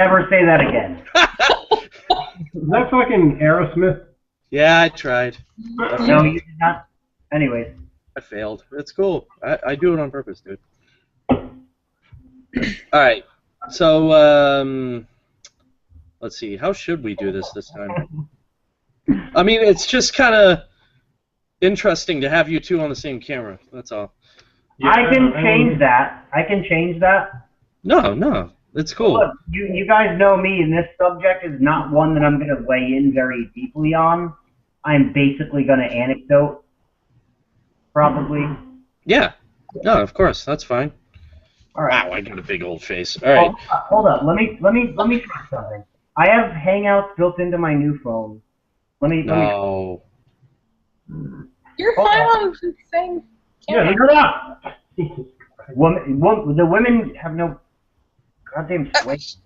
ever say that again. Is that fucking Aerosmith? Yeah, I tried. No, you did not. Anyways. I failed. It's cool. I do it on purpose, dude. Alright. So, let's see. How should we do this time? I mean, it's just kind of interesting to have you two on the same camera. That's all. Yeah, I can change that. I can change that. No. It's cool. Look, you guys know me, and this subject is not one that I'm going to weigh in very deeply on. I'm basically going to anecdote, probably. Yeah. No, of course. That's fine. All right. Wow, I got a big old face. All right. Hold up. Let me try something. I have Hangouts built into my new phone. No. You're fine on the same camera. Yeah, you're not. The women have no goddamn switch.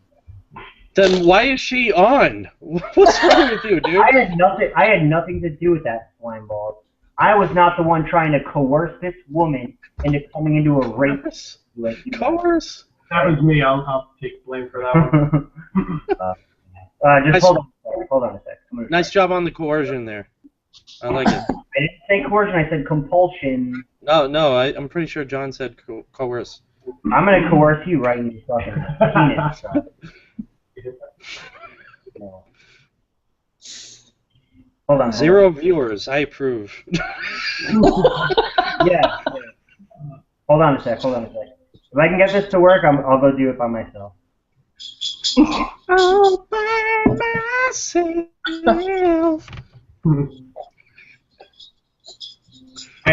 Then why is she on? What's wrong with you, dude? I had nothing to do with that, slime ball. I was not the one trying to coerce this woman into coming into a rape. Coerce? That was me. I'll take blame for that one. Just hold on a sec. Nice job on the coercion there. I like it. I didn't say coercion. I said compulsion. No. I'm pretty sure John said coerce. I'm gonna coerce you right in your fucking penis. Hold on. 0 viewers. I approve. Yeah. Hold on a sec. If I can get this to work, I'll go do it by myself. All by myself. I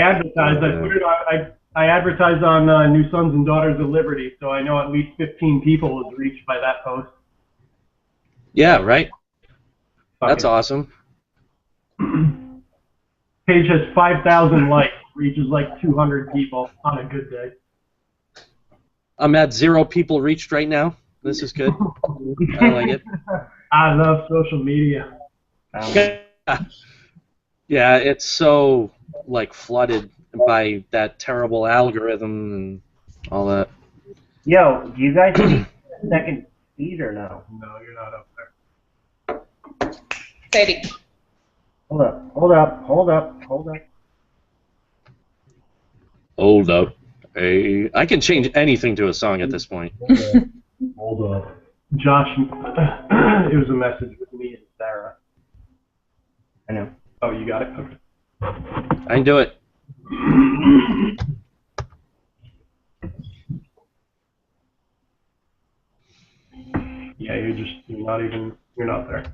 advertised on New Sons and Daughters of Liberty, so I know at least 15 people was reached by that post. Yeah, right. That's awesome. Page has 5,000 likes, reaches like 200 people on a good day. I'm at 0 people reached right now. This is good. I like it. I love social media. Yeah, it's so like flooded by that terrible algorithm and all that. Yo, do you guys need a second feed or no? No, you're not up there. Sadie. Hold up. Hold up. Hey, I can change anything to a song at this point. Hold up. Josh, it was a message with me and Sarah. I know. Oh, you got it? Okay. I can do it. Yeah, you're not there.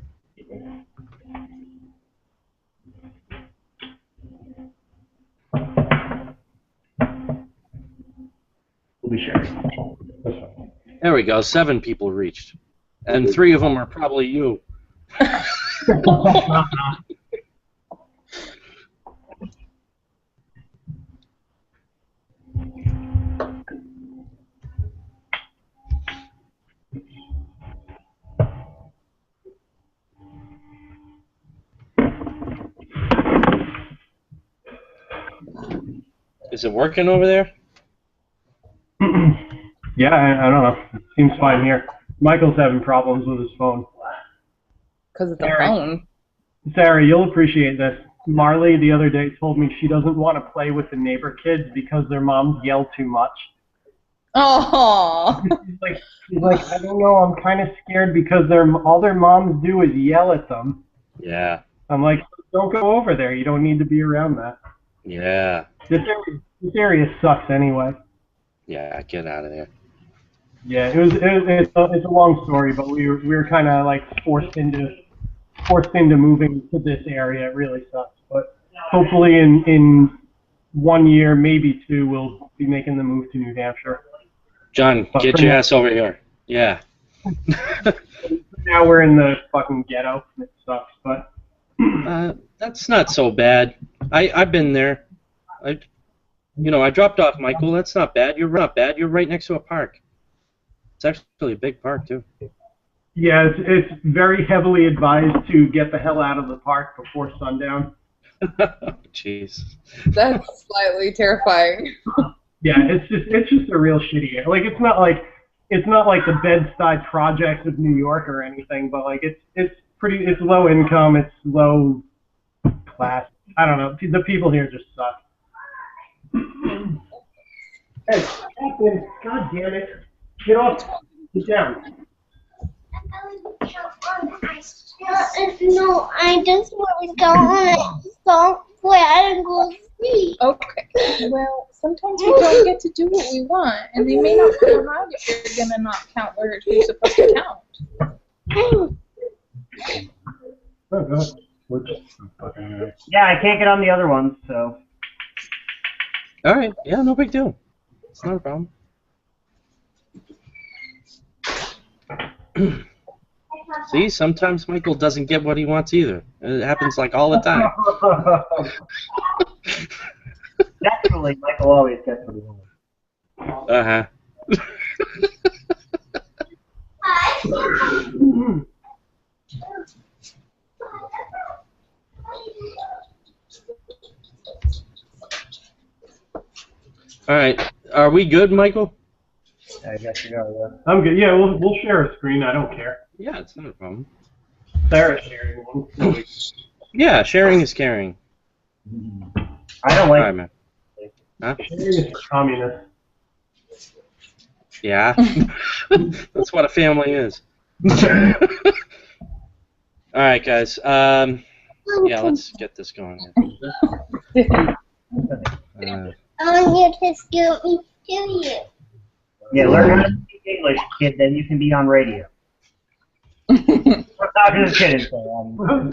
We'll be sharing. That's fine. There we go. 7 people reached. And 3 of them are probably you. Is it working over there? Yeah, I don't know. It seems fine here. Michael's having problems with his phone. Because it's a phone. Sarah, you'll appreciate this. Marley the other day told me she doesn't want to play with the neighbor kids because their moms yell too much. Oh. She's like, I don't know, I'm kind of scared because all their moms do is yell at them. Yeah. I'm like, don't go over there. You don't need to be around that. Yeah. This area sucks anyway. Yeah, get out of there. Yeah, it's a long story, but we were kind of like forced into moving to this area. It really sucks, but hopefully in 1 year, maybe 2, we'll be making the move to New Hampshire. John, get your ass over here. Yeah. Now we're in the fucking ghetto. It sucks, but that's not so bad. I've been there. I dropped off Michael. That's not bad. You're not bad. You're right next to a park. It's actually a big park too. Yeah, it's very heavily advised to get the hell out of the park before sundown. Jeez. That's slightly terrifying. Yeah, it's just a real shitty area. Like, it's not like it's not like the Bed-Stuy projects of New York or anything, but like it's low income, it's low class. I don't know. The people here just suck. Hey, Captain, God damn it. Get off. Get down. No, I just want to go on it. So where and go sleep. Okay. Well, sometimes we don't get to do what we want, and they may not come around if you're gonna not count where you're supposed to count. Oh, God. We're just fucking Yeah, I can't get on the other ones, so. All right. Yeah, no big deal. It's not a problem. See, sometimes Michael doesn't get what he wants either. It happens like all the time. Naturally, Michael always gets what he wants. Uh-huh. All right. Are we good, Michael? I guess you know, yeah. I'm good. Yeah, we'll share a screen. I don't care. Yeah, it's not a problem. Sarah's sharing one. Yeah, sharing is caring. I don't All like right, man. Huh? Sharing is communist. Yeah. That's what a family is. All right, guys. Yeah, let's get this going. I want you to scoot me to you. Yeah, learn how to speak English, kid, then you can be on radio. I'm not just kidding, so,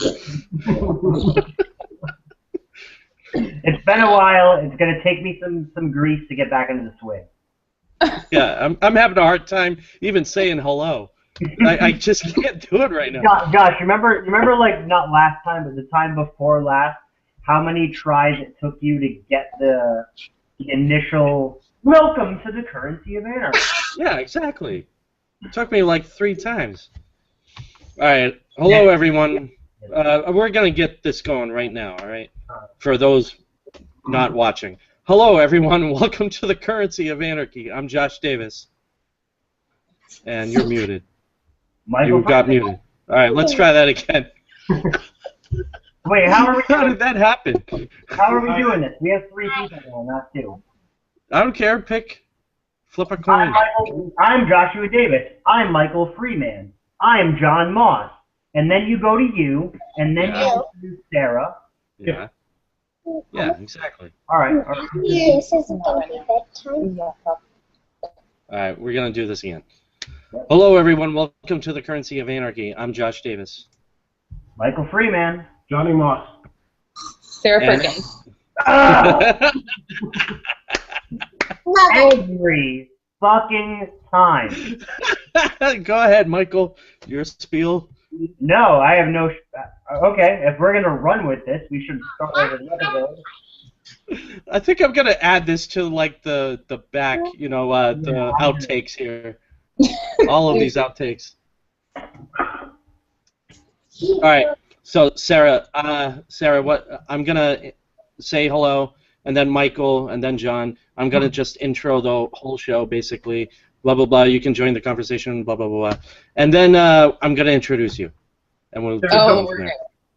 It's been a while. It's going to take me some grease to get back into the swing. Yeah, I'm having a hard time even saying hello. I just can't do it right now. Josh, remember like not last time, but the time before last, how many tries it took you to get the initial welcome to the currency of anarchy? Yeah, exactly. It took me like 3 times. All right. Hello, everyone. We're going to get this going right now, all right? For those not watching. Hello, everyone. Welcome to the currency of anarchy. I'm Josh Davis. And you're muted. Michael You got muted. All right, let's try that again. Wait, How did that happen? How are we doing this? We have 3 people now, not 2. I don't care. Flip a coin. I'm Joshua Davis. I'm Michael Freeman. I'm John Moss. And then you go to you, and then you go to Sarah. Yeah. Yeah, exactly. All right. This isn't going to be bedtime. All right, we're going to do this again. Hello, everyone. Welcome to the currency of anarchy. I'm Josh Davis. Michael Freeman. Johnny Moss. Sarah And- Perkins. Every fucking time. Go ahead, Michael. Your spiel. No, I have no. Okay, if we're gonna run with this, we should start over the episode. I think I'm going to add this to, like, the back, you know, the outtakes here. All of these outtakes. All right. So, Sarah, what I'm going to say hello, and then Michael, and then John. I'm going to just intro the whole show, basically. Blah, blah, blah. You can join the conversation, blah, blah, blah, blah. And then I'm going to introduce you. And we'll keep going from there.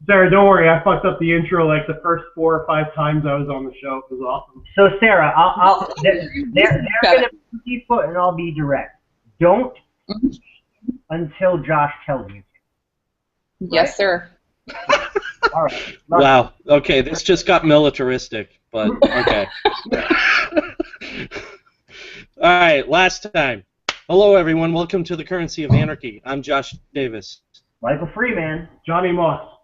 Sarah, don't worry. I fucked up the intro like the first 4 or 5 times I was on the show. It was awesome. So Sarah, they're gonna be foot and I'll be direct. Don't until Josh tells you. Yes, sir. All right. Wow. Okay, this just got militaristic, but okay. All right, last time. Hello, everyone. Welcome to the currency of anarchy. I'm Josh Davis. Michael Freeman. Johnny Moss.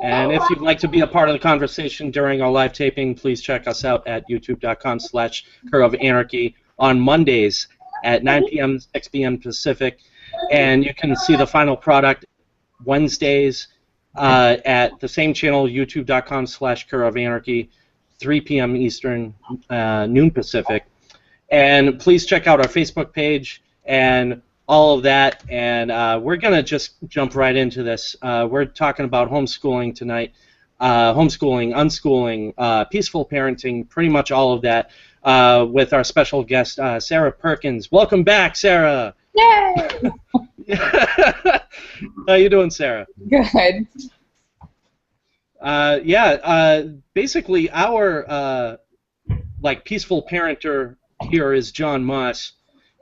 And if you'd like to be a part of the conversation during our live taping, please check us out at youtube.com/CurveOfAnarchy on Mondays at 9 p.m., 6 p.m. Pacific. And you can see the final product Wednesdays at the same channel, youtube.com/CurveOfAnarchy, 3 p.m. Eastern, noon Pacific. And please check out our Facebook page and all of that, and we're going to just jump right into this. We're talking about homeschooling tonight, homeschooling, unschooling, peaceful parenting, pretty much all of that. with our special guest, Sarah Perkins. Welcome back, Sarah. Yay! How you doing, Sarah? Good. Basically, our like peaceful parenter here is John Moss.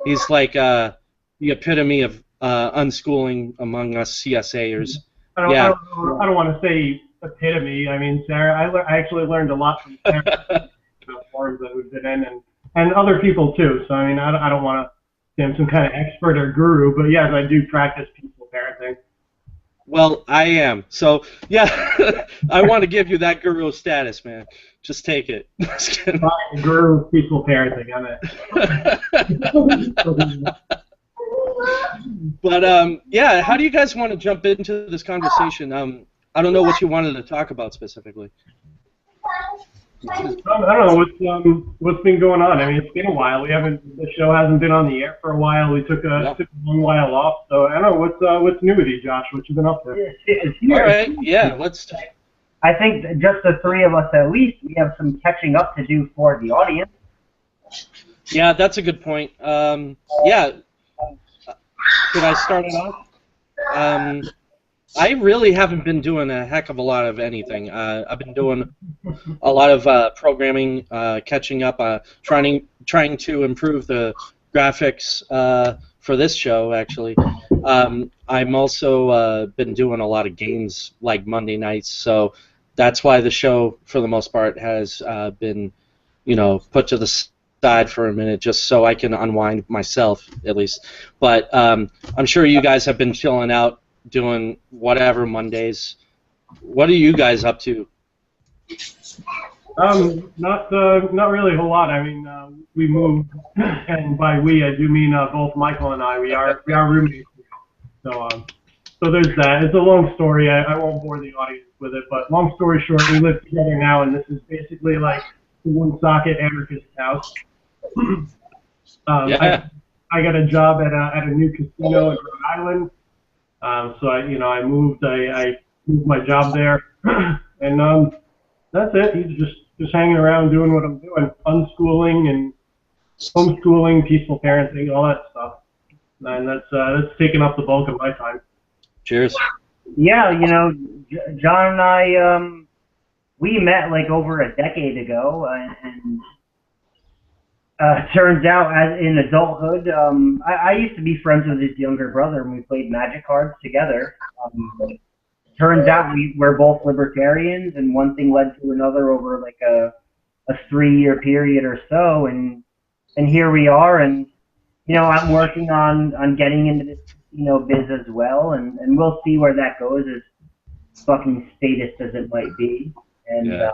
He's like the epitome of unschooling among us CSAers. I don't want to say epitome. I mean, Sarah, I actually learned a lot from Sarah, the forums that we've been in, and other people too. So I mean, I don't want to say I'm some kind of expert or guru, but yes, I do practice peaceful parenting. Well, I am. So yeah, I want to give you that guru status, man. Just take it. Just kidding. Fine, guru peaceful parenting. I'm it. But yeah, how do you guys want to jump into this conversation? I don't know what you wanted to talk about specifically. I don't know what's been going on. I mean, it's been a while. The show hasn't been on the air for a while. We took a long while off. So I don't know what's new with you, Josh. What you been up to? All right, yeah, let's. I think just the three of us at least, we have some catching up to do for the audience. Yeah, that's a good point. Yeah. Should I start it off? I really haven't been doing a heck of a lot of anything. I've been doing a lot of programming, catching up, trying to improve the graphics for this show, actually. I'm also been doing a lot of games like Monday nights, so that's why the show, for the most part, has been, put to the side for a minute, just so I can unwind myself, at least. But I'm sure you guys have been chilling out, doing whatever Mondays. What are you guys up to? Not really a whole lot. I mean, we moved, and by we I do mean both Michael and I. We are roommates. So there's that. It's a long story. I won't bore the audience with it, but long story short, we live together now, and this is basically like the one-socket anarchist house. Yeah. I got a job at a new casino in Rhode Island. So I moved my job there, and that's it. He's just hanging around doing what I'm doing, unschooling and homeschooling, peaceful parenting, all that stuff. And that's taking up the bulk of my time. Cheers. Yeah, John and I, we met like over a decade ago, and turns out, as in adulthood, I used to be friends with his younger brother, and we played Magic cards together. Turns out we're both libertarians, and one thing led to another over like a 3-year period or so, and here we are. And I'm working on getting into this biz as well, and we'll see where that goes, as fucking statist as it might be. And yeah.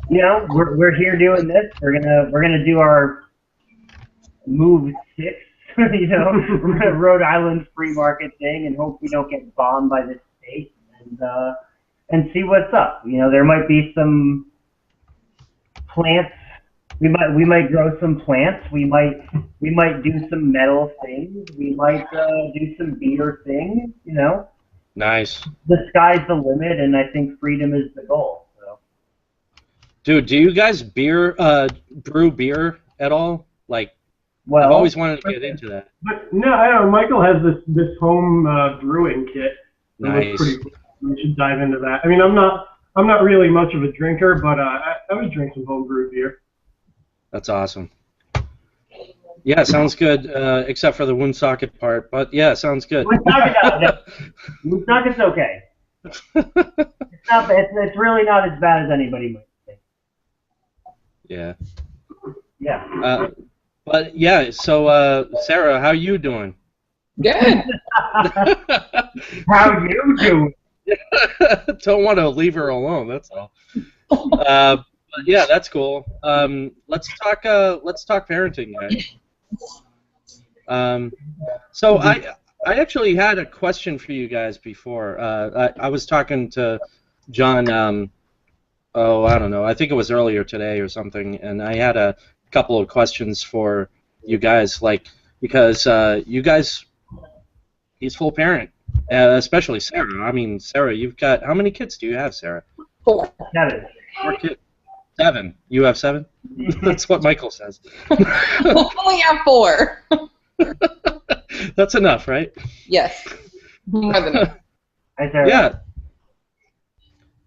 We're here doing this. We're gonna do our move 6, Rhode Island free market thing, and hope we don't get bombed by this state, and see what's up. There might be some plants. We might grow some plants. We might do some metal things. We might do some beer things. Nice. The sky's the limit, and I think freedom is the goal. Dude, do you guys brew beer at all? Like, well, I've always wanted to get into that. But no, I don't know. Michael has this home brewing kit. Nice. Pretty cool. We should dive into that. I mean, I'm not really much of a drinker, but I would drink some home brewed beer. That's awesome. Yeah, sounds good, except for the Woonsocket part. But yeah, sounds good. Woonsocket's okay. It's really not as bad as anybody might think. Yeah. Yeah. But yeah, so Sarah, how you doing? Good. How you doing? Don't want to leave her alone. That's all. But yeah, that's cool. Let's talk parenting, guys. So I actually had a question for you guys before. I was talking to John. I don't know. I think it was earlier today or something, and I had a couple of questions for you guys, because you guys, peaceful parent, especially Sarah. I mean, Sarah, you've got, how many kids do you have, Sarah? 4. 7. 4 kids. 7. You have 7? That's what Michael says. We'll only have 4. That's enough, right? Yes. More than enough. Yeah.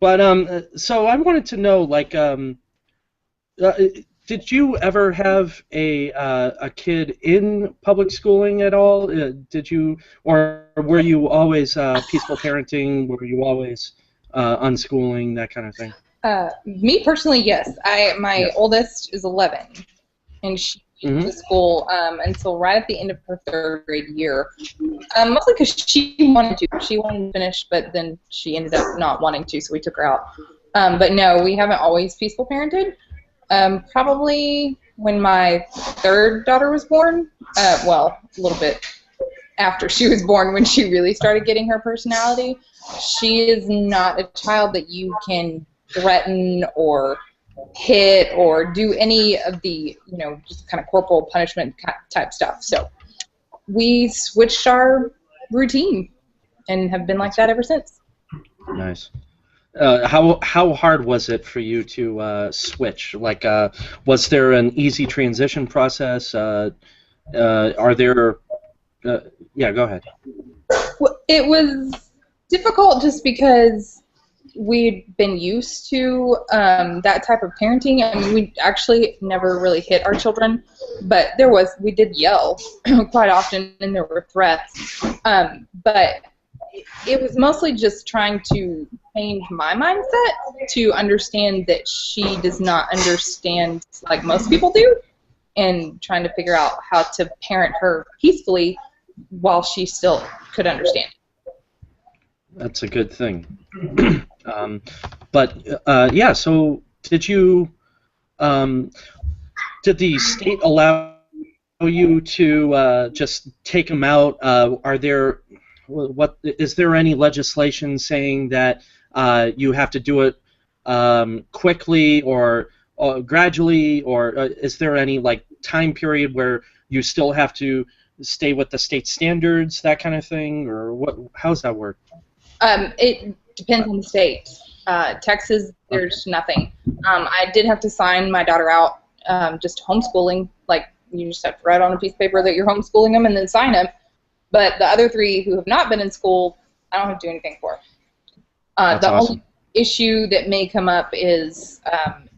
But so I wanted to know, like, did you ever have a kid in public schooling at all? Did you, or were you always peaceful parenting? Were you always unschooling, that kind of thing? Me personally, yes. My oldest is 11, and she went to school until right at the end of her 3rd grade year. Mostly because she wanted to. She wanted to finish, but then she ended up not wanting to, so we took her out. But no, we haven't always peaceful parented. Probably when my 3rd daughter was born, well, a little bit after she was born, when she really started getting her personality. She is not a child that you can threaten or hit or do any of the, just kind of corporal punishment type stuff. So we switched our routine and have been like that ever since. Nice. How hard was it for you to switch? Like, was there an easy transition process? Are there? Yeah, go ahead. Well, it was difficult just because we'd been used to that type of parenting. I mean, we actually never really hit our children, but we did yell quite often, and there were threats. But it was mostly just trying to change my mindset to understand that she does not understand like most people do, and trying to figure out how to parent her peacefully while she still could understand. That's a good thing. Yeah, so did you, did the state allow you to just take them out? Is there any legislation saying that you have to do it quickly or gradually, or is there any like time period where you still have to stay with the state standards, that kind of thing, or what? How's that work? It depends on the state. Texas, there's nothing. I did have to sign my daughter out, just homeschooling. Like, you just have to write on a piece of paper that you're homeschooling them and then sign them. But the other 3 who have not been in school, I don't have to do anything for. That's the awesome. only issue that may come up is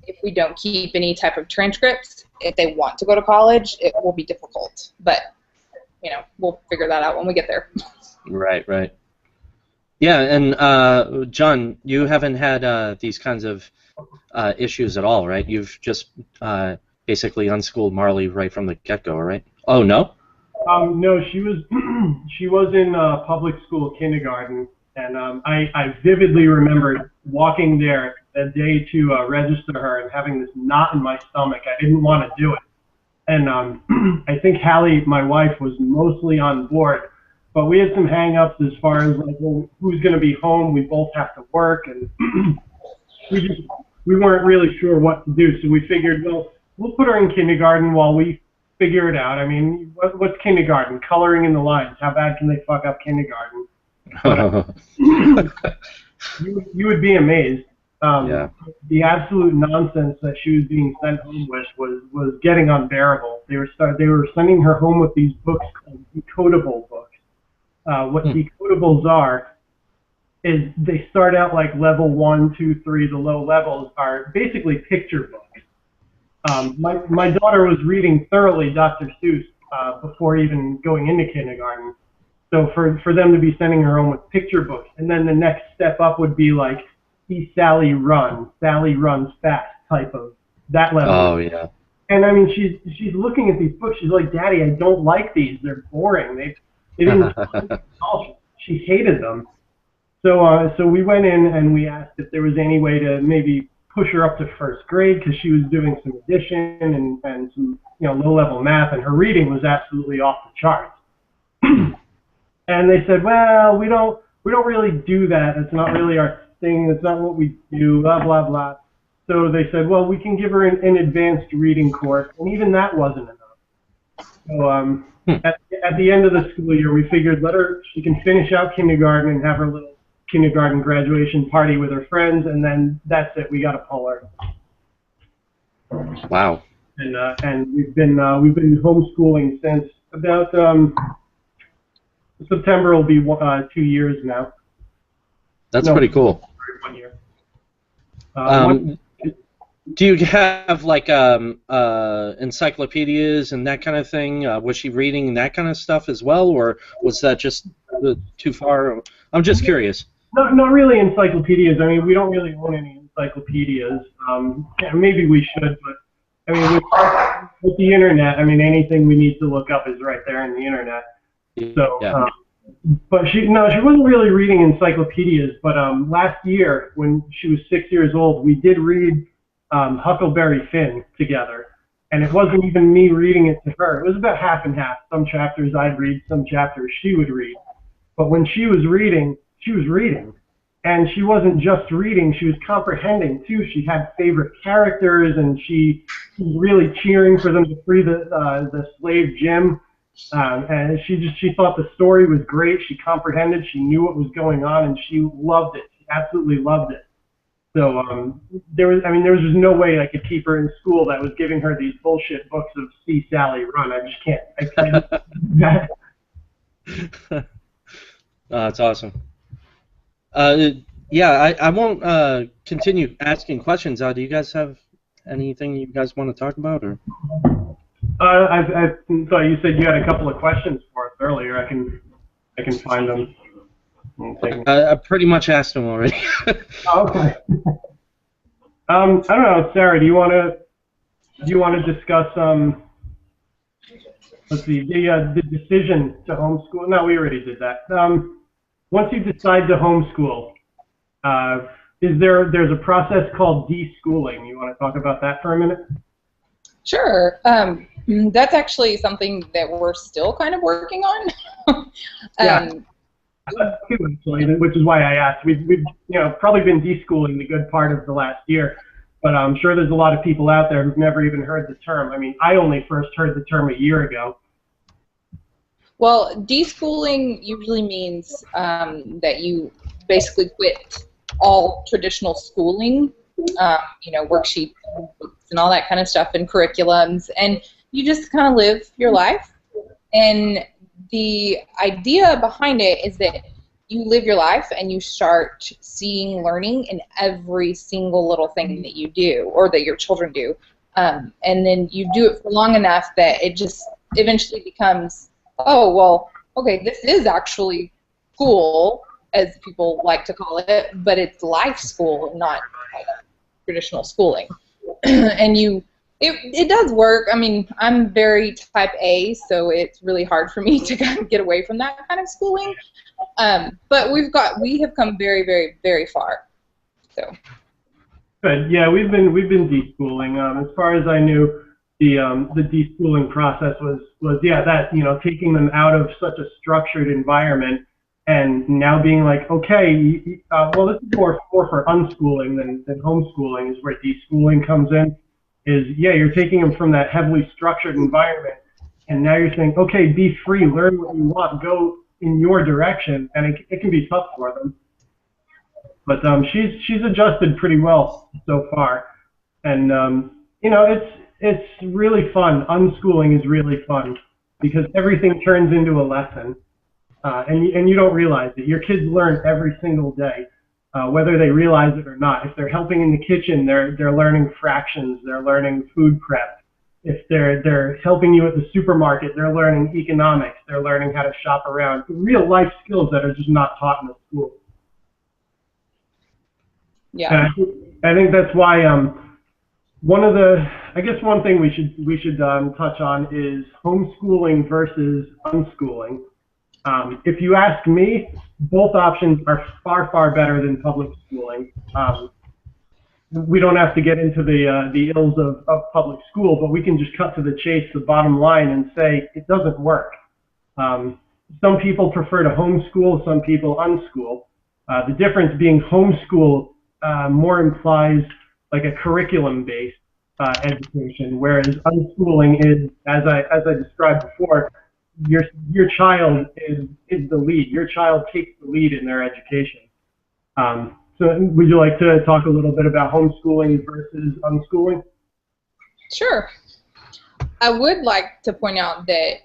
if we don't keep any type of transcripts, if they want to go to college, it will be difficult. But, we'll figure that out when we get there. Right. Yeah, and John, you haven't had these kinds of issues at all, right? You've just basically unschooled Marley right from the get-go, right? Oh, no? No, she was in public school kindergarten, and I vividly remember walking there the day to register her and having this knot in my stomach. I didn't want to do it, and I think Hallie, my wife, was mostly on board, but we had some hang-ups as far as like, well, who's going to be home? We both have to work, and we weren't really sure what to do, so we figured, well, we'll put her in kindergarten while we figure it out. I mean, what's kindergarten? Coloring in the lines. How bad can they fuck up kindergarten? You would be amazed. Yeah. The absolute nonsense that she was being sent home with was getting unbearable. They were sending her home with these books called decodable books. What decodables are is they start out like level 1, 2, 3. The low levels are basically picture books. My daughter was reading thoroughly Dr. Seuss before even going into kindergarten. So for them to be sending her home with picture books, and then the next step up would be like, see Sally run, Sally runs fast type of that level. Oh, yeah. And I mean, she's looking at these books. She's like, Daddy, I don't like these. They're boring. They didn't. She hated them. So we went in and we asked if there was any way to maybe push her up to first grade, because she was doing some addition and some low-level math, and her reading was absolutely off the charts. And they said, well, we don't really do that. It's not really our thing. It's not what we do. Blah blah blah. So they said, well, we can give her an advanced reading course, and even that wasn't enough. So at the end of the school year, we figured she can finish out kindergarten and have her little kindergarten graduation party with her friends, and then that's it. We got to pull her. Wow. And we've been homeschooling since about September will be 2 years now. That's No, pretty cool. 1 year. Do you have like encyclopedias and that kind of thing? Was she reading that kind of stuff as well, or was that just too far? I'm just curious. Not really encyclopedias. I mean, we don't really own any encyclopedias. Yeah, maybe we should, but I mean, with the internet, I mean, anything we need to look up is right there in the internet. So, yeah. But she wasn't really reading encyclopedias. But last year, when she was 6 years old, we did read Huckleberry Finn together, and it wasn't even me reading it to her. It was about half and half. Some chapters I'd read, some chapters she would read. But when she was reading, and she wasn't just reading; she was comprehending too. She had favorite characters, and she was really cheering for them to free the slave Jim. And she thought the story was great. She comprehended. She knew what was going on, and she loved it. She absolutely loved it. So there was just no way I could keep her in school that was giving her these bullshit books of See Sally Run. I just can't. I can't. That's awesome. Yeah, I won't continue asking questions. Do you guys have anything you guys want to talk about, or? I thought you said you had a couple of questions for us earlier. I can find them. I pretty much asked them already. Oh, okay. I don't know, Sarah. Do you want to discuss let's see, the decision to homeschool? No, we already did that. Once you decide to homeschool, there's a process called deschooling. You want to talk about that for a minute? Sure. That's actually something that we're still kind of working on. Yeah. Which is why I asked. We've probably been deschooling the good part of the last year, but I'm sure there's a lot of people out there who've never even heard the term. I mean, I only first heard the term a year ago. Well, deschooling usually means that you basically quit all traditional schooling, worksheets and all that kind of stuff and curriculums, and you just kind of live your life. And the idea behind it is that you live your life and you start seeing learning in every single little thing that you do or that your children do. And then you do it for long enough that it just eventually becomes, oh, well, okay, this is actually school, as people like to call it, but it's life school, not traditional schooling. And it does work. I mean, I'm very type A, so it's really hard for me to kind of get away from that kind of schooling. But we have come very, very, very far. So. Good. Yeah, we've been deschooling. As far as I knew, the deschooling process was taking them out of such a structured environment and now being like, okay, well, this is more for unschooling than homeschooling, is where deschooling comes in. You're taking them from that heavily structured environment, and now you're saying, okay, be free, learn what you want, go in your direction, and it can be tough for them. But she's adjusted pretty well so far, and it's really fun. Unschooling is really fun because everything turns into a lesson, and you don't realize it. Your kids learn every single day. Whether they realize it or not. If they're helping in the kitchen, they're learning fractions, they're learning food prep. If they're helping you at the supermarket, they're learning economics, they're learning how to shop around. Real life skills that are just not taught in the school. Yeah. And I think that's why one thing we should touch on is homeschooling versus unschooling. If you ask me, both options are far, far better than public schooling. We don't have to get into the ills of public school, but we can just cut to the chase, the bottom line, and say it doesn't work. Some people prefer to homeschool, some people unschool. The difference being homeschool more implies like a curriculum-based education, whereas unschooling is, as I described before, your child is the lead. Your child takes the lead in their education. So would you like to talk a little bit about homeschooling versus unschooling? Sure. I would like to point out that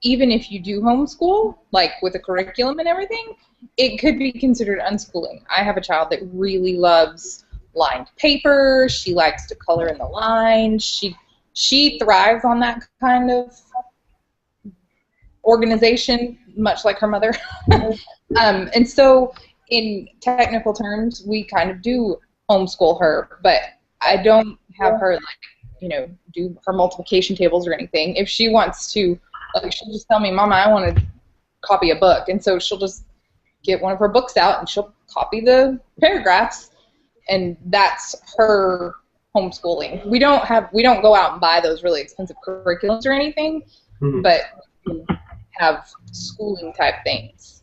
even if you do homeschool, like with a curriculum and everything, it could be considered unschooling. I have a child that really loves lined paper. She likes to color in the lines. She thrives on that kind of organization, much like her mother. And so in technical terms, we kind of do homeschool her, but I don't have her do her multiplication tables or anything. If she wants to, she'll just tell me, Mama, I want to copy a book. And so she'll just get one of her books out and she'll copy the paragraphs. And that's her homeschooling. We don't go out and buy those really expensive curriculums or anything, but we have schooling type things.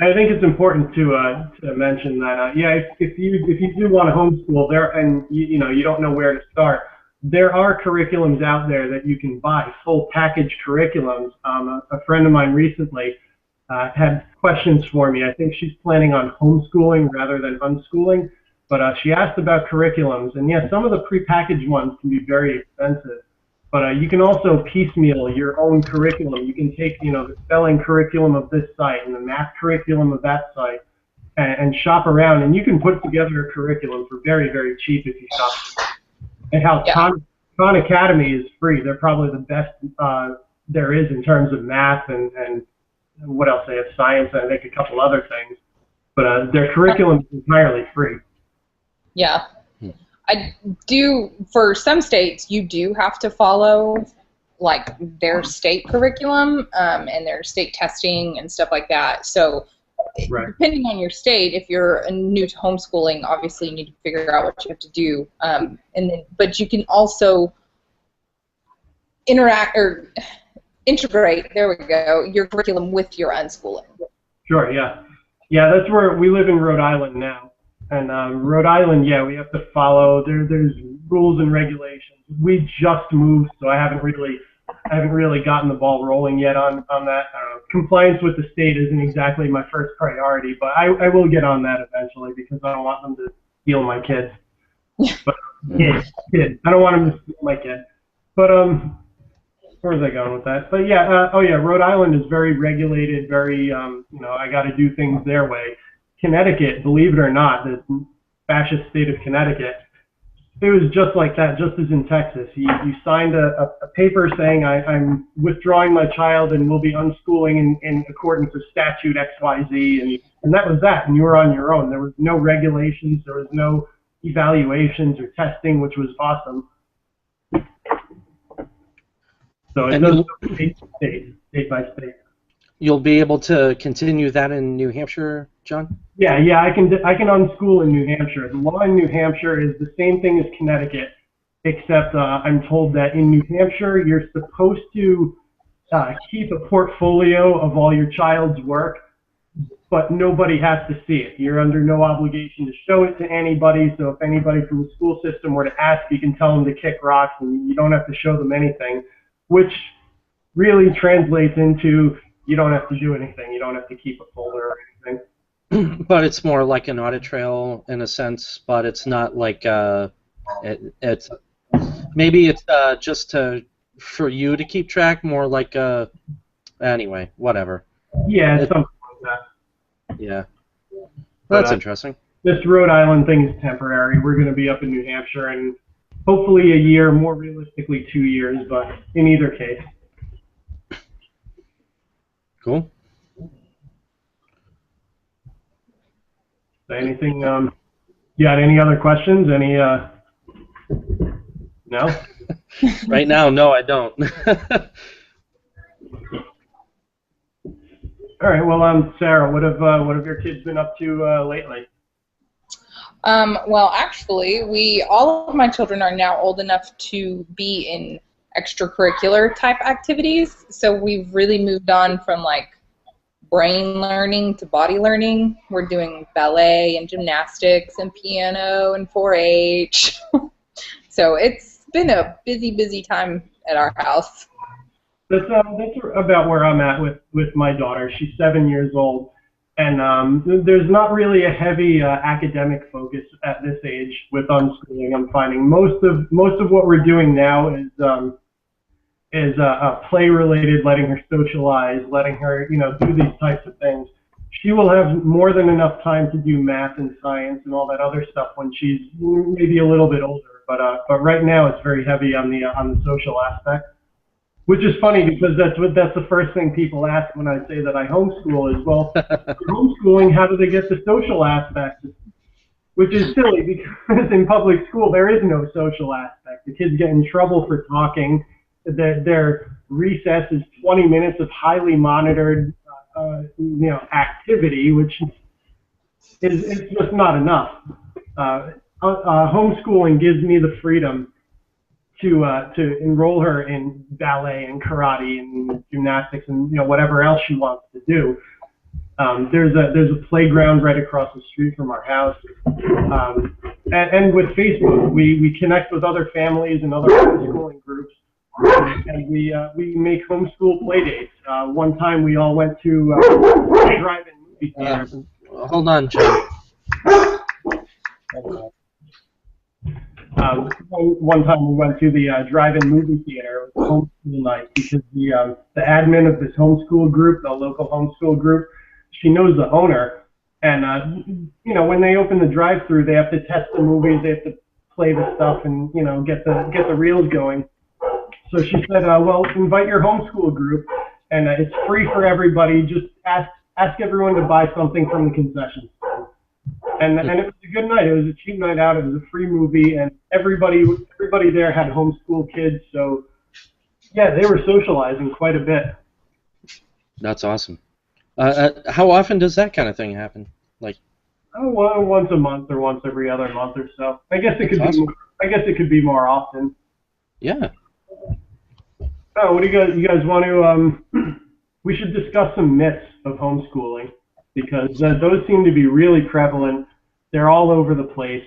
I think it's important to mention that if you do want to homeschool there and you don't know where to start, there are curriculums out there that you can buy, full package curriculums. A friend of mine recently had questions for me. I think she's planning on homeschooling rather than unschooling, but she asked about curriculums, and yeah, some of the prepackaged ones can be very expensive. But you can also piecemeal your own curriculum. You can take, the spelling curriculum of this site and the math curriculum of that site and shop around, and you can put together a curriculum for very, very cheap if you shop. And Khan Academy is free. They're probably the best there is in terms of math and what else they have, science, and I think a couple other things. But their curriculum is entirely free. Yeah. I do, for some states, you do have to follow their state curriculum and their state testing and stuff like that. So depending on your state, if you're new to homeschooling, obviously you need to figure out what you have to do. But you can also integrate, there we go, your curriculum with your unschooling. Sure, yeah. Yeah, that's where we live in Rhode Island now. And Rhode Island, we have to follow. There's rules and regulations. We just moved, so I haven't really gotten the ball rolling yet on that. Compliance with the state isn't exactly my first priority, but I will get on that eventually because I don't want them to steal my kids. But kids. I don't want them to steal my kid. But where was I going with that? But Rhode Island is very regulated. Very I got to do things their way. Connecticut, believe it or not, the fascist state of Connecticut, it was just like that, just as in Texas. You signed a paper saying I'm withdrawing my child and will be unschooling in accordance with statute XYZ, and that was that, and you were on your own. There was no regulations, there was no evaluations or testing, which was awesome. So it goes state by state. You'll be able to continue that in New Hampshire, John? Yeah, I can unschool in New Hampshire. The law in New Hampshire is the same thing as Connecticut, except I'm told that in New Hampshire you're supposed to keep a portfolio of all your child's work, but nobody has to see it. You're under no obligation to show it to anybody, so if anybody from the school system were to ask, you can tell them to kick rocks and you don't have to show them anything, which really translates into you don't have to do anything. You don't have to keep a folder or anything. But it's more like an audit trail in a sense, but it's not like it's maybe it's just for you to keep track, more like anyway, whatever. Yeah, it's something like that. Yeah, that's interesting. This Rhode Island thing is temporary. We're going to be up in New Hampshire in hopefully a year, more realistically 2 years, but in either case. Cool. Anything? You got any other questions? Any? No. Right now, no, I don't. All right. Well, Sarah, what have your kids been up to lately? Well, actually, all of my children are now old enough to be in extracurricular type activities, so we've really moved on from brain learning to body learning. We're doing ballet and gymnastics and piano and 4-H. So it's been a busy time at our house. That's about where I'm at with my daughter. She's 7 years old, And there's not really a heavy academic focus at this age with unschooling. I'm finding most of what we're doing now is play related, letting her socialize, letting her do these types of things. She will have more than enough time to do math and science and all that other stuff when she's maybe a little bit older. But right now it's very heavy on the social aspect. Which is funny because that's the first thing people ask when I say that I homeschool is, well, homeschooling, how do they get the social aspect? Which is silly because in public school there is no social aspect. The kids get in trouble for talking. Their recess is 20 minutes of highly monitored, activity, which is just not enough. Homeschooling gives me the freedom to enroll her in ballet and karate and gymnastics and whatever else she wants to do. There's a playground right across the street from our house, and with Facebook we connect with other families and other homeschooling groups, and we make homeschool play dates. One time we all went to a drive-in movie theater. Hold on, John. One time we went to the drive-in movie theater. It was homeschool night because the admin of this homeschool group, the local homeschool group, she knows the owner, and when they open the drive-through, they have to test the movies, they have to play the stuff, and get the reels going. So she said, well, invite your homeschool group, and it's free for everybody. Just ask everyone to buy something from the concession stand. And it was a good night. It was a cheap night out. It was a free movie, and everybody there had homeschool kids. So yeah, they were socializing quite a bit. That's awesome. How often does that kind of thing happen? Like, once a month or once every other month or so. I guess it could be. Awesome. I guess it could be more often. Yeah. Oh, what do you guys want to? We should discuss some myths of homeschooling, because those seem to be really prevalent. They're all over the place,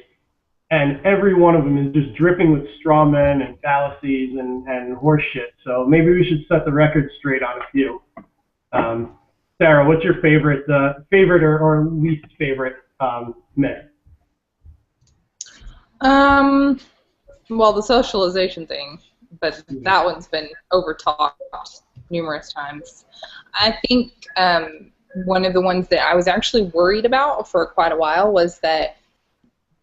and every one of them is just dripping with straw men and fallacies and horse shit. So maybe we should set the record straight on a few. Sarah, what's your favorite or least favorite myth? Well, the socialization thing, but that one's been over-talked numerous times. I think one of the ones that I was actually worried about for quite a while was that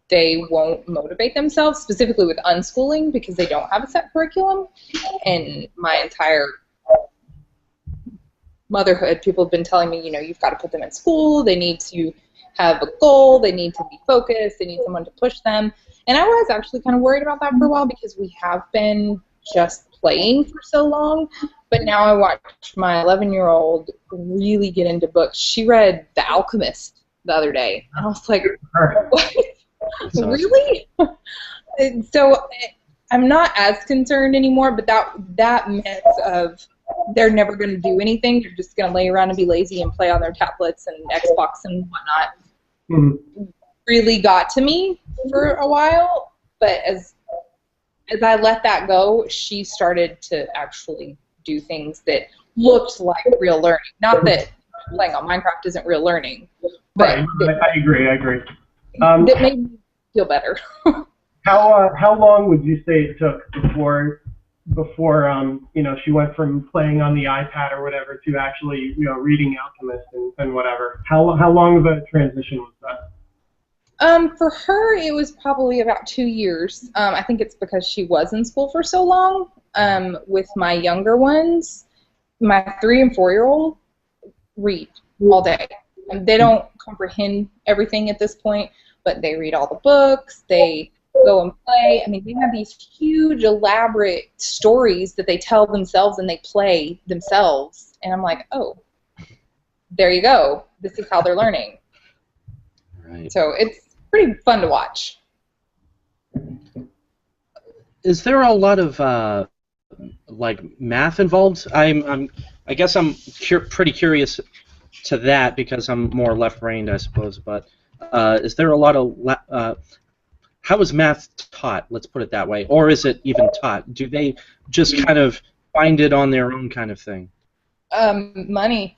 they won't motivate themselves, specifically with unschooling, because they don't have a set curriculum. And my entire motherhood, people have been telling me, you've got to put them in school, they need to have a goal, they need to be focused, they need someone to push them. And I was actually kind of worried about that for a while because we have been just playing for so long. But now I watched my 11-year-old really get into books. She read The Alchemist the other day. And I was like, what? Really? So I'm not as concerned anymore, but that myth of they're never going to do anything, they're just going to lay around and be lazy and play on their tablets and Xbox and whatnot, really got to me for a while. But as I let that go, she started to actually do things that looked like real learning. Not that playing on Minecraft isn't real learning, but right. I agree. That made me feel better. How long would you say it took before she went from playing on the iPad or whatever to actually reading Alchemist and whatever? How long of a transition was that? For her, it was probably about 2 years. I think it's because she was in school for so long. With my younger ones, my 3- and 4-year-old read all day. And they don't comprehend everything at this point, but they read all the books, they go and play. I mean, they have these huge, elaborate stories that they tell themselves and they play themselves. And I'm like, oh, there you go. This is how they're learning. Right. So it's pretty fun to watch. Is there a lot of like math involved? I guess I'm pretty curious to that because I'm more left-brained, I suppose. But is there a lot of how is math taught? Let's put it that way, or is it even taught? Do they just kind of find it on their own, kind of thing? Money.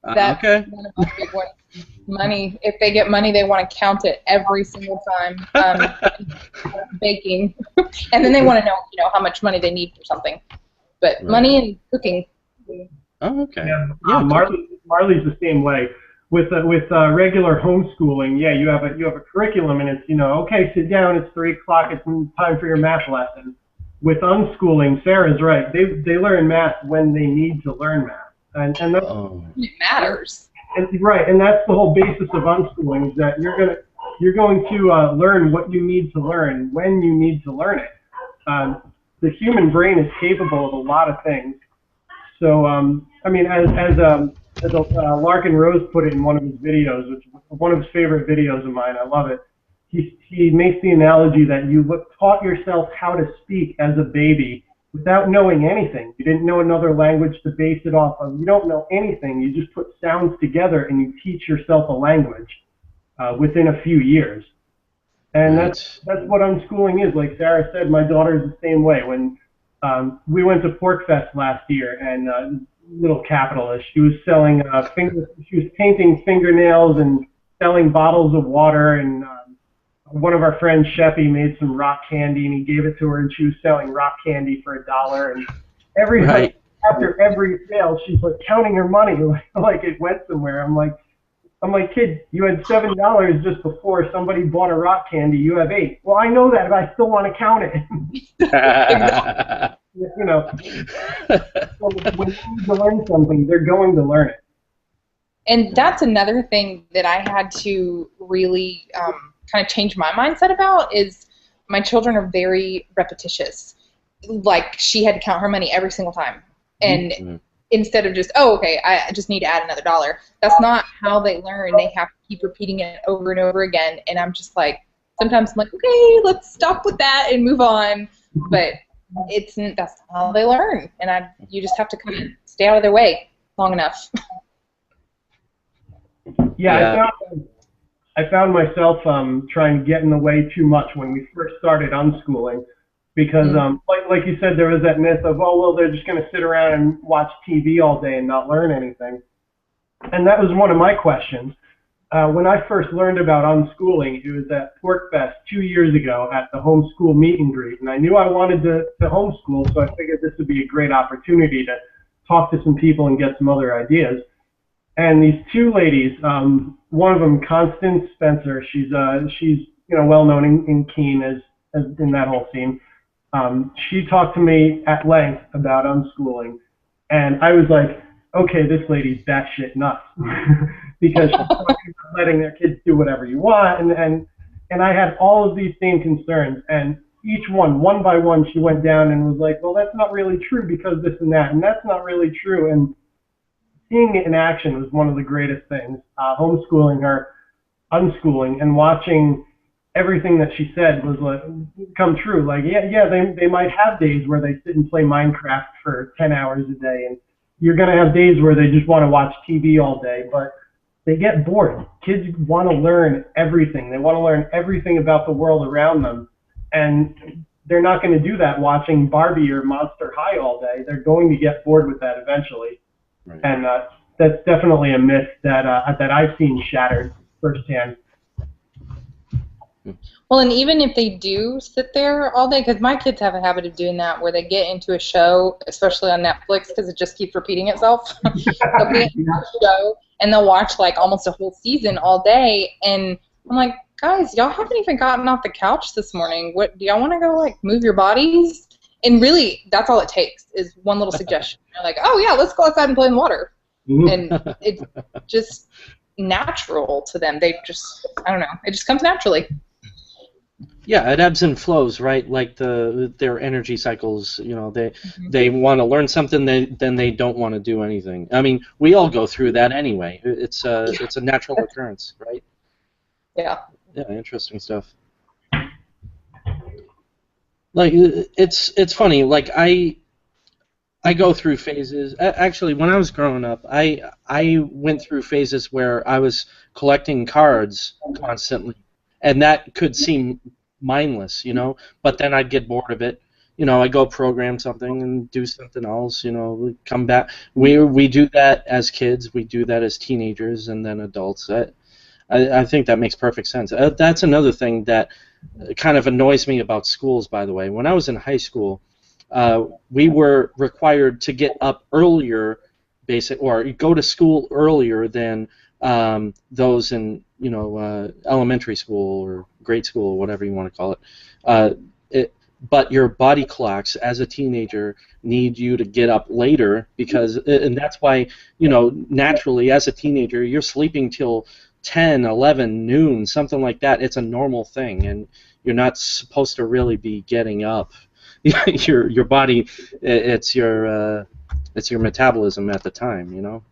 That's Okay. one of my big ones. Money. If they get money, they want to count it every single time. Baking, and then they want to know, how much money they need for something. But Right. money and cooking. Oh, okay. Yeah, Yeah. Marley's the same way. With regular homeschooling, yeah, you have a curriculum, and it's okay, sit down, it's 3 o'clock, it's time for your math lesson. With unschooling, Sarah's right. They learn math when they need to learn math, and that's It matters. right, and that's the whole basis of unschooling, is that you're going to learn what you need to learn when you need to learn it. The human brain is capable of a lot of things. So, I mean, as Larkin Rose put it in one of his videos, which is one of his favorite videos of mine, I love it. He makes the analogy that you taught yourself how to speak as a baby without knowing anything. You didn't know another language to base it off of. You don't know anything. You just put sounds together and you teach yourself a language within a few years. And that's what unschooling is. Like Sarah said, my daughter's the same way. When we went to Pork Fest last year, and little capitalist, she was selling she was painting fingernails and selling bottles of water, and one of our friends, Sheppy, made some rock candy, and he gave it to her, and she was selling rock candy for $1. And after every sale, she's like counting her money like it went somewhere. I'm like, kid, you had $7 just before somebody bought a rock candy. You have $8. Well, I know that, but I still want to count it. When you need to learn something, they're going to learn it. And that's another thing that I had to really kind of change my mindset about, is my children are very repetitious. Like, she had to count her money every single time. And instead of just, okay, I just need to add another $1. That's not how they learn. They have to keep repeating it over and over again. And I'm just like, sometimes I'm like, okay, let's stop with that and move on. But that's how they learn. And you just have to kind of stay out of their way long enough. Yeah. I found myself trying to get in the way too much when we first started unschooling, because like you said, there was that myth of, oh, well, they're just going to sit around and watch TV all day and not learn anything. And that was one of my questions. When I first learned about unschooling, it was at Pork Fest 2 years ago at the homeschool meet and greet, and I knew I wanted to homeschool, so I figured this would be a great opportunity to talk to some people and get some other ideas. And these two ladies, one of them, Constance Spencer, she's well known in Keene as in that whole scene. She talked to me at length about unschooling, and I was like, okay, this lady's batshit nuts, because she's talking about letting their kids do whatever you want, and I had all of these same concerns, and each one by one, she went down and was like, well, that's not really true because this and that, and that's not really true, and seeing it in action was one of the greatest things. Homeschooling her, unschooling, and watching everything that she said was like come true. Like, they might have days where they sit and play Minecraft for 10 hours a day, and you're going to have days where they just want to watch TV all day, but they get bored. Kids want to learn everything. They want to learn everything about the world around them, and they're not going to do that watching Barbie or Monster High all day. They're going to get bored with that eventually. Right. And that's definitely a myth that I've seen shattered firsthand. Well, and even if they do sit there all day, because my kids have a habit of doing that, where they get into a show, especially on Netflix, because it just keeps repeating itself. They'll get into a show, and they'll watch like almost a whole season all day, and I'm like, guys, y'all haven't even gotten off the couch this morning. What do y'all want to go like move your bodies? And really, that's all it takes is one little suggestion. They're like, oh yeah, let's go outside and play in the water. And it's just natural to them. They just, I don't know, it just comes naturally. Yeah, it ebbs and flows, right? Like their energy cycles. They want to learn something, then they don't want to do anything. I mean, we all go through that anyway. It's a natural occurrence, right? Yeah. Yeah, interesting stuff. Like, it's funny. Like, I go through phases. Actually, when I was growing up, I went through phases where I was collecting cards constantly, and that could seem mindless, but then I'd get bored of it, you know, I go program something and do something else. You know, we come back. We do that as kids. We do that as teenagers and then adults. I think that makes perfect sense. That's another thing that kind of annoys me about schools, by the way. When I was in high school, we were required to get up earlier, or go to school earlier than those in, you know, elementary school or grade school or whatever you want to call it. But your body clocks as a teenager need you to get up later and that's why, you know, naturally as a teenager you're sleeping till 10, 11, noon, something like that. It's a normal thing, and you're not supposed to really be getting up. your body, it's your metabolism at the time, you know.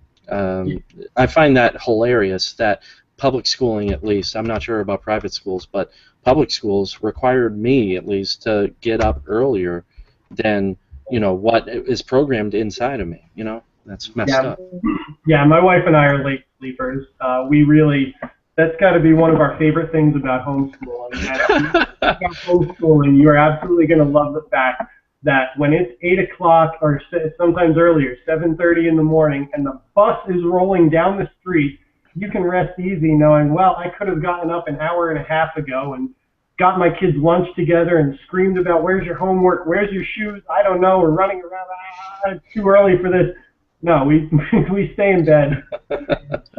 I find that hilarious that public schooling, at least, I'm not sure about private schools, but public schools required me, at least, to get up earlier than, you know, what is programmed inside of me, you know. That's messed up. Yeah, my wife and I are late sleepers. That's got to be one of our favorite things about homeschooling. Homeschooling, you are absolutely going to love the fact that when it's 8 o'clock or sometimes earlier, 7:30 in the morning, and the bus is rolling down the street, you can rest easy knowing, well, I could have gotten up an hour and a half ago and got my kids' lunch together and screamed about, where's your homework, where's your shoes, I don't know, we're running around, it's too early for this. No, we stay in bed.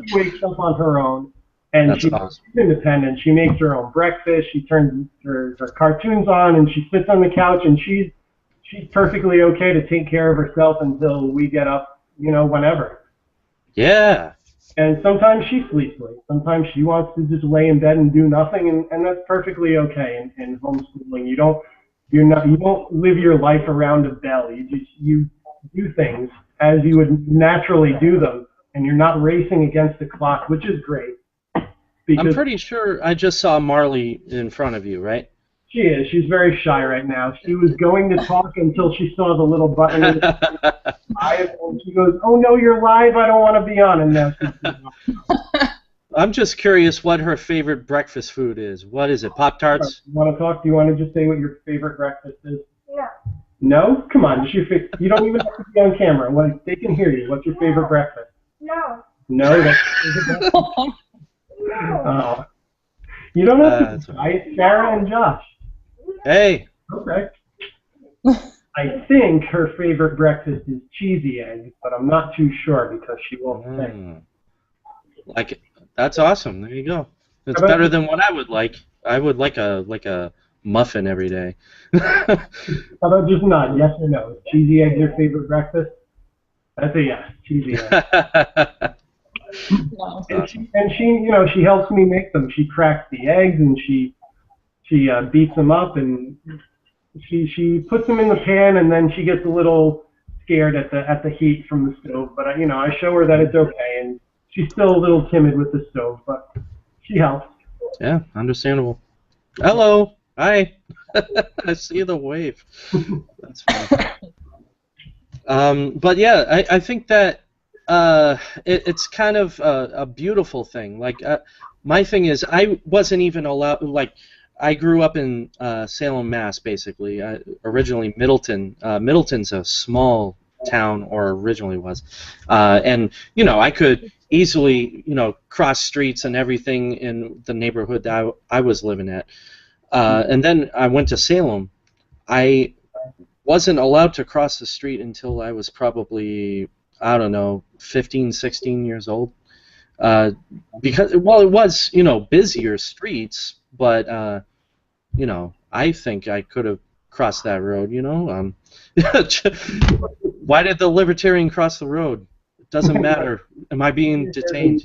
She wakes up on her own, and she's independent. She makes her own breakfast. She turns her cartoons on, and she sits on the couch, and she's perfectly okay to take care of herself until we get up, you know, whenever. Yeah. And sometimes she sleeps late. Sometimes she wants to just lay in bed and do nothing, and that's perfectly okay in homeschooling. You don't live your life around a bell. You do things as you would naturally do them, and you're not racing against the clock, which is great. I'm pretty sure I just saw Marley in front of you, right? She is. She's very shy right now. She was going to talk until she saw the little button. And she goes, "Oh no, you're live. I don't want to be on." And now she's I'm just curious what her favorite breakfast food is. What is it? Pop-Tarts? You want to talk? Do you want to just say what your favorite breakfast is? No. No? Come on. You don't even have to be on camera. They can hear you. What's your favorite breakfast? No. No? That's your favorite breakfast? Oh. You don't have to. It's Sarah and Josh. Hey. Okay. I think her favorite breakfast is cheesy eggs, but I'm not too sure because she won't say. Like it. That's awesome. There you go. It's better than what I would like. I would like a muffin every day. How about just nod? Yes or no? Is cheesy eggs your favorite breakfast? That's a yes. Cheesy eggs. No. And she, you know, she helps me make them. She cracks the eggs and she beats them up and she puts them in the pan and then she gets a little scared at the heat from the stove. But you know, I show her that it's okay, and she's still a little timid with the stove, but she helps. Yeah, understandable. Hello. Hi. I see the wave. That's fine. But yeah, I think that it's kind of a beautiful thing. Like my thing is, I wasn't even allowed. Like I grew up in Salem, Mass. Basically, originally Middleton. Middleton's a small town, or originally was, and you know I could easily cross streets and everything in the neighborhood that I was living at. And then I went to Salem. I wasn't allowed to cross the street until I was probably, I don't know, 15, 16 years old. Because, well, it was, busier streets, but, I think I could have crossed that road, Why did the libertarian cross the road? It doesn't matter. Am I being detained?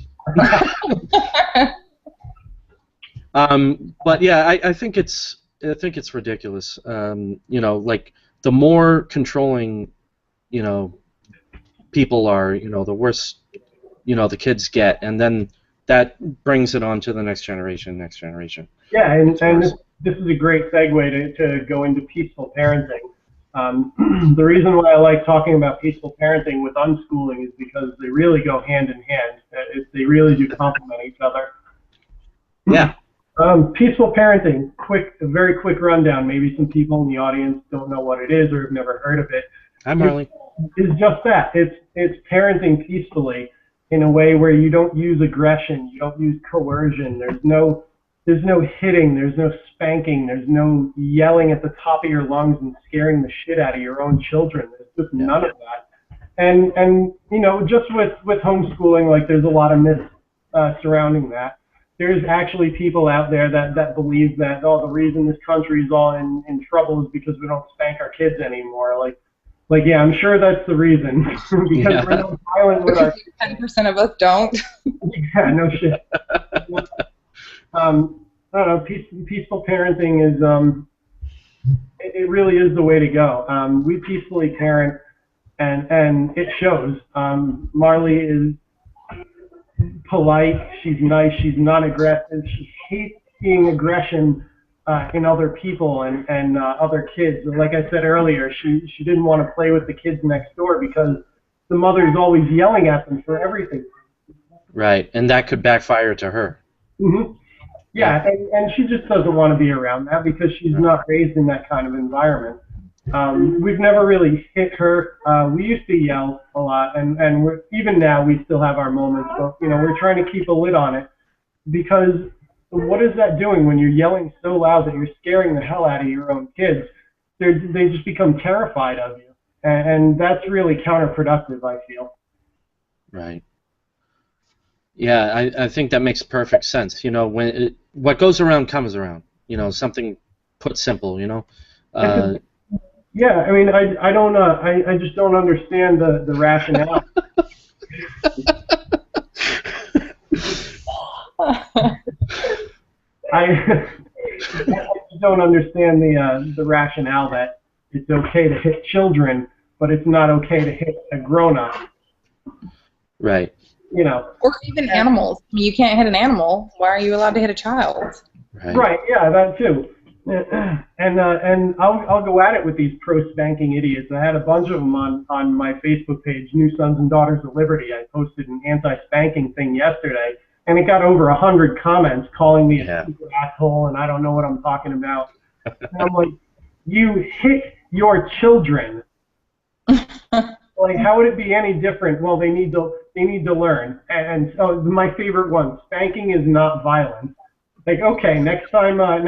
But yeah, I think it's ridiculous. Like the more controlling, people are, the worse, the kids get, and then that brings it on to the next generation. Yeah, and this is a great segue to go into peaceful parenting. The reason why I like talking about peaceful parenting with unschooling is because they really go hand in hand. They really do complement each other. Yeah. Peaceful parenting, a very quick rundown. Maybe some people in the audience don't know what it is or have never heard of it. Hi, Marley. It's just that. It's parenting peacefully in a way where you don't use aggression, you don't use coercion. There's no hitting, there's no spanking, there's no yelling at the top of your lungs and scaring the shit out of your own children. There's just none of that. And you know, just with homeschooling, like there's a lot of myths surrounding that. There's actually people out there that believe that, the reason this country is all in trouble is because we don't spank our kids anymore. Like yeah, I'm sure that's the reason. Because we're not violent with our kids. 10% of us don't. Yeah, no shit. I don't know, peaceful parenting is, it really is the way to go. We peacefully parent, and it shows. Marley is polite, she's nice, she's not aggressive, she hates seeing aggression in other people and other kids. Like I said earlier, she didn't want to play with the kids next door because the mother's always yelling at them for everything. Right, and that could backfire to her. Mm-hmm. Yeah, and she just doesn't want to be around that because she's not raised in that kind of environment. We've never really hit her. We used to yell a lot, and even now we still have our moments, but you know, we're trying to keep a lid on it because what is that doing when you're yelling so loud that you're scaring the hell out of your own kids? They just become terrified of you, and that's really counterproductive, I feel. Right. Yeah, I think that makes perfect sense. You know, what goes around comes around. You know, something put simple. You know. Yeah, I mean, I don't I just don't understand the rationale. I just don't understand the rationale that it's okay to hit children, but it's not okay to hit a grown-up. Right. You know. Or even animals. You can't hit an animal. Why are you allowed to hit a child? Right. Yeah, that too. And I'll go at it with these pro-spanking idiots. I had a bunch of them on my Facebook page, New Sons and Daughters of Liberty. I posted an anti-spanking thing yesterday, and it got over 100 comments calling me a stupid asshole, and I don't know what I'm talking about. And I'm like, you hit your children. Like, how would it be any different? Well, they need to learn. And so my favorite one, spanking is not violence. Like, okay, next time I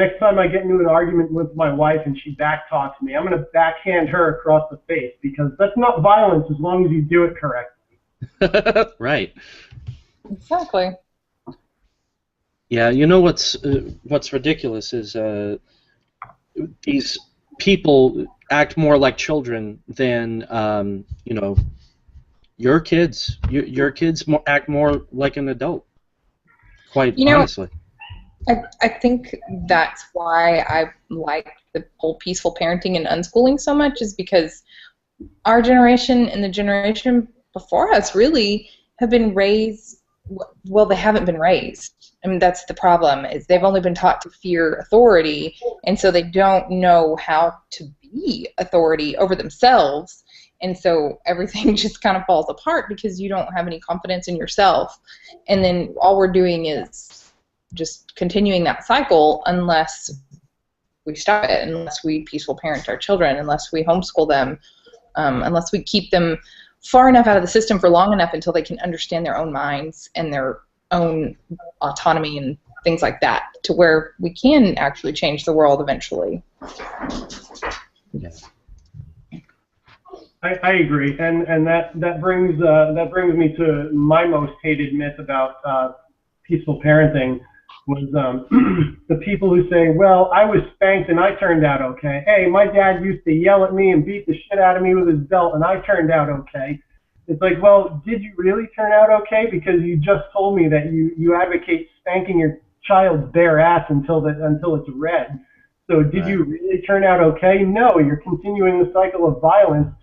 get into an argument with my wife and she backtalks me, I'm going to backhand her across the face because that's not violence as long as you do it correctly. Right. Exactly. Yeah, you know what's ridiculous is these people act more like children than you know, your kids. Your kids act more like an adult. Quite honestly. I think that's why I like the whole peaceful parenting and unschooling so much, is because our generation and the generation before us really have been raised, well, they haven't been raised. I mean, that's the problem, is they've only been taught to fear authority, and so they don't know how to be authority over themselves, and so everything just kind of falls apart because you don't have any confidence in yourself, and then all we're doing is just continuing that cycle unless we stop it, unless we peaceful parent our children, unless we homeschool them, unless we keep them far enough out of the system for long enough until they can understand their own minds and their own autonomy and things like that, to where we can actually change the world eventually. Yeah. I agree, and that brings me to my most hated myth about peaceful parenting. Was the people who say, well, I was spanked and I turned out okay. Hey, my dad used to yell at me and beat the shit out of me with his belt and I turned out okay. It's like, well, did you really turn out okay? Because you just told me that you advocate spanking your child's bare ass until it's red. So did you really turn out okay? No, you're continuing the cycle of violence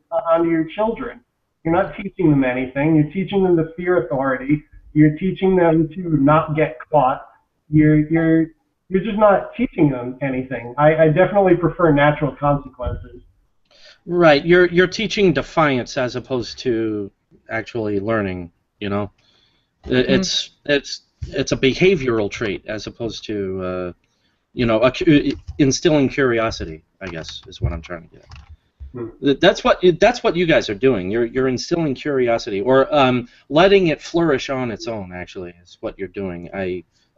onto your children. You're not teaching them anything. You're teaching them to fear authority. You're teaching them to not get caught. You're just not teaching them anything. I definitely prefer natural consequences. Right. You're teaching defiance as opposed to actually learning. You know, it's it's a behavioral trait as opposed to instilling curiosity, I guess, is what I'm trying to get at. That's what you guys are doing. You're instilling curiosity, or letting it flourish on its own. Actually, is what you're doing.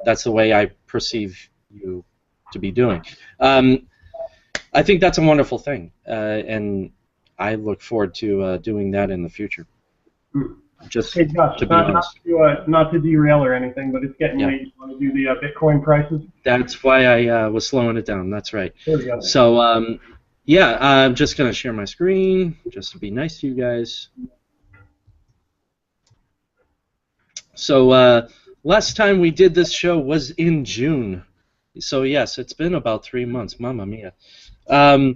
That's the way I perceive you to be doing. I think that's a wonderful thing, and I look forward to doing that in the future. Just Hey, Josh, to be honest. not to derail or anything, but it's getting Yeah. late. You want to do the Bitcoin prices? That's why I was slowing it down. That's right. There we go. So, yeah, I'm just going to share my screen just to be nice to you guys. So, last time we did this show was in June. So, yes, it's been about 3 months. Mamma mia. Wow.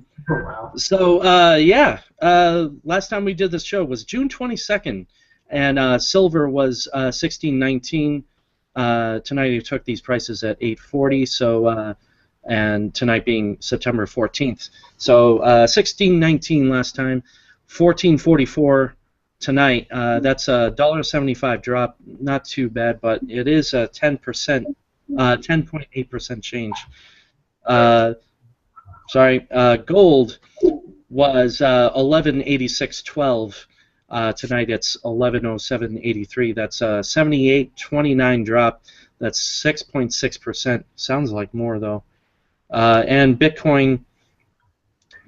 So, yeah, last time we did this show was June 22nd, and silver was 16.19. Tonight we took these prices at 8.40. So, and tonight being September 14th. So 16.19 last time, 14.44 tonight. That's a $1.75 drop. Not too bad, but it is a 10%, 10.8% change. Gold was 1186.12. Tonight it's 1107.83. That's a 78.29 drop. That's 6.6%. Sounds like more though. And Bitcoin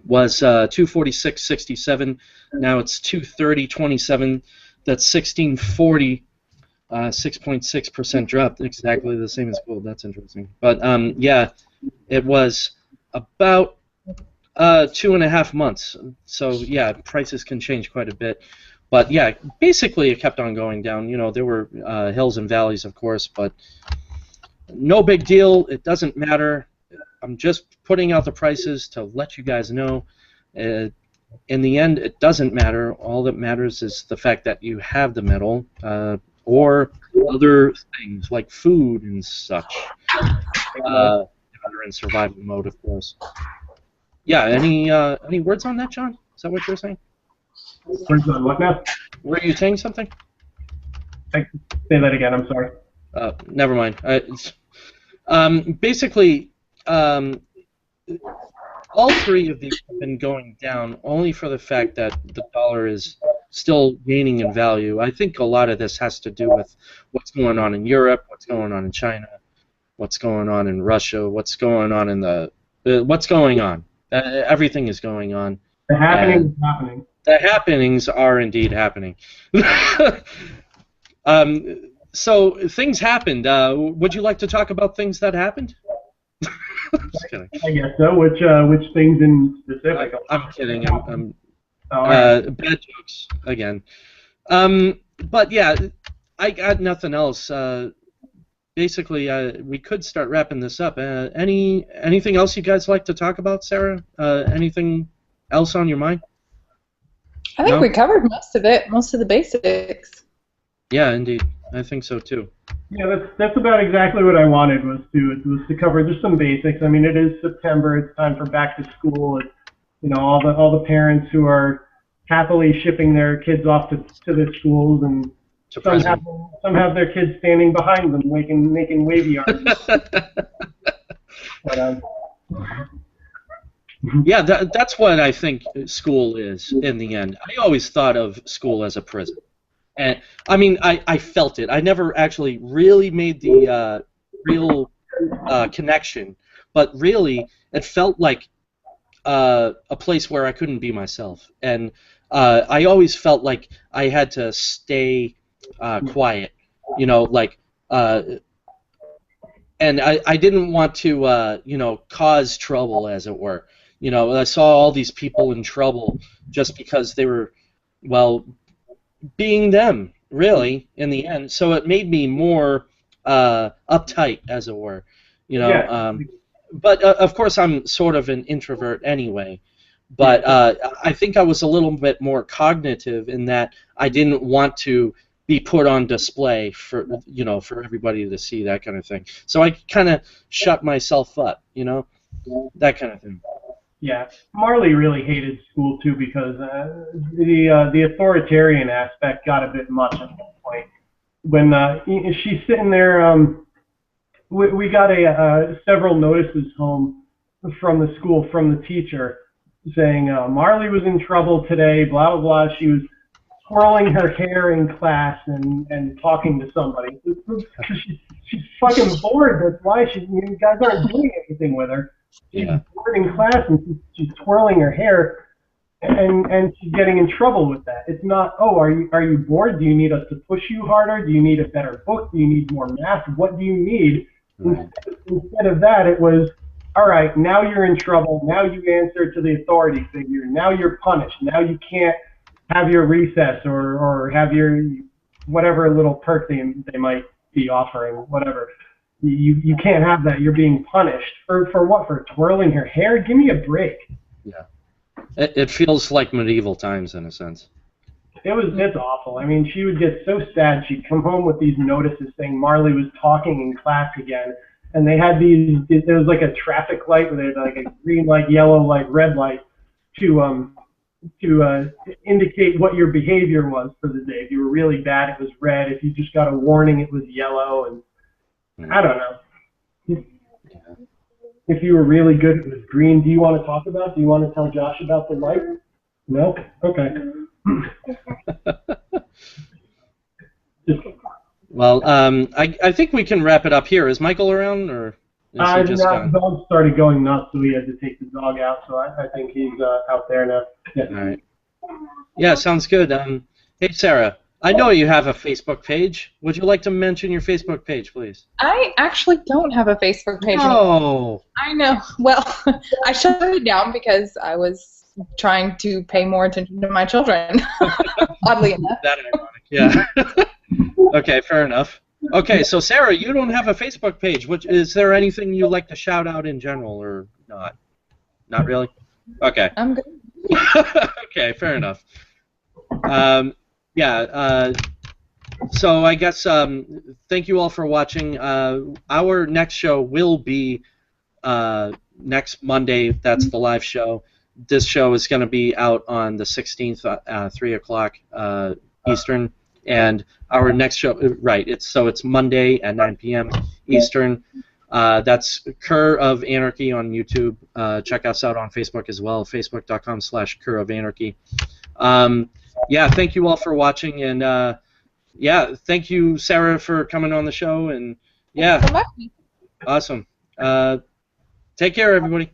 was 246.67. Now it's 230.27. That's 1640. 6.6% drop. Exactly the same as gold. That's interesting. But yeah, it was about 2.5 months. So yeah, prices can change quite a bit. But yeah, basically it kept on going down. You know, there were hills and valleys, of course, but no big deal. It doesn't matter. I'm just putting out the prices to let you guys know. In the end, it doesn't matter. All that matters is the fact that you have the metal, or other things like food and such. If you're in survival mode, of course. Yeah. Any words on that, John? Is that what you're saying? Words on what now? Were you saying something? Say that again. I'm sorry. Never mind. Basically, all three of these have been going down only for the fact that the dollar is still gaining in value. I think a lot of this has to do with what's going on in Europe, what's going on in China, what's going on in Russia, what's going on in what's going on. Everything is going on. The happening is happening. The happenings are indeed happening. So things happened. Would you like to talk about things that happened? Just kidding. I guess so. Which things in specific? I'm kidding. Right. Bad jokes again. But yeah, I got nothing else. Basically, we could start wrapping this up. Anything else you guys like to talk about, Sarah? Anything else on your mind? I think we covered most of it, most of the basics. Yeah, indeed. I think so too. Yeah, that's about exactly what I wanted, was to cover just some basics. I mean, it is September. It's time for back to school. It's, you know, all the parents who are happily shipping their kids off to the schools, and some have their kids standing behind them making wavy arms. But, yeah, that's what I think school is in the end. I always thought of school as a prison. And I mean, I felt it. I never actually really made the real connection, but really it felt like a place where I couldn't be myself. And I always felt like I had to stay quiet, you know, like, and I didn't want to, you know, cause trouble, as it were. You know, I saw all these people in trouble just because they were, well, being them, really, in the end. So it made me more uptight, as it were. You know, Yeah. But of course I'm sort of an introvert anyway. But I think I was a little bit more cognitive in that I didn't want to be put on display for, you know, for everybody to see, that kind of thing. So I kind of shut myself up, you know, that kind of thing. Yeah, Marley really hated school too, because the authoritarian aspect got a bit much at one point. when she's sitting there. We got several notices home from the school from the teacher saying Marley was in trouble today. Blah blah blah. She was twirling her hair in class and talking to somebody. She's fucking bored. That's why you guys aren't doing anything with her. She's bored in class and she's twirling her hair. And she's getting in trouble with that. It's not, oh, are you bored? Do you need us to push you harder? Do you need a better book? Do you need more math? What do you need? Right. Instead of that, it was, all right, now you're in trouble. Now you answer to the authority figure. Now you're punished. Now you can't have your recess or have your whatever little perk they might be offering, whatever. You can't have that. You're being punished. For what? For twirling her hair? Give me a break. Yeah. It feels like medieval times in a sense. It's awful. I mean, she would get so sad. She'd come home with these notices saying Marley was talking in class again, and they had these. There was like a traffic light where they had like a green light, yellow light, red light to indicate what your behavior was for the day. If you were really bad, it was red. If you just got a warning, it was yellow. And I don't know. If you were really good, it was green. Do you want to talk about? Do you want to tell Josh about the light? No? Okay. Well, I think we can wrap it up here. Is Michael around, or is he just gone? The dog started going nuts, so we had to take the dog out. So I think he's out there now. Yeah. All right. Yeah, sounds good. Hey, Sarah. I know you have a Facebook page. Would you like to mention your Facebook page, please? I actually don't have a Facebook page. Oh. I know. Well, I shut it down because I was trying to pay more attention to my children. Oddly enough. That ironic. Yeah. Okay, fair enough. Okay, so Sarah, you don't have a Facebook page. Is there anything you'd like to shout out in general, or not? Not really. Okay. I'm good. Okay, fair enough. Yeah, so I guess thank you all for watching. Our next show will be next Monday. That's the live show. This show is going to be out on the 16th, 3 o'clock Eastern. And our next show, right, it's Monday at 9 p.m. Eastern. That's Cur of Anarchy on YouTube. Check us out on Facebook as well, facebook.com/Cur of Anarchy. Yeah, thank you all for watching, and yeah, thank you, Sarah, for coming on the show, and yeah, Thanks so much. Awesome. Take care, everybody.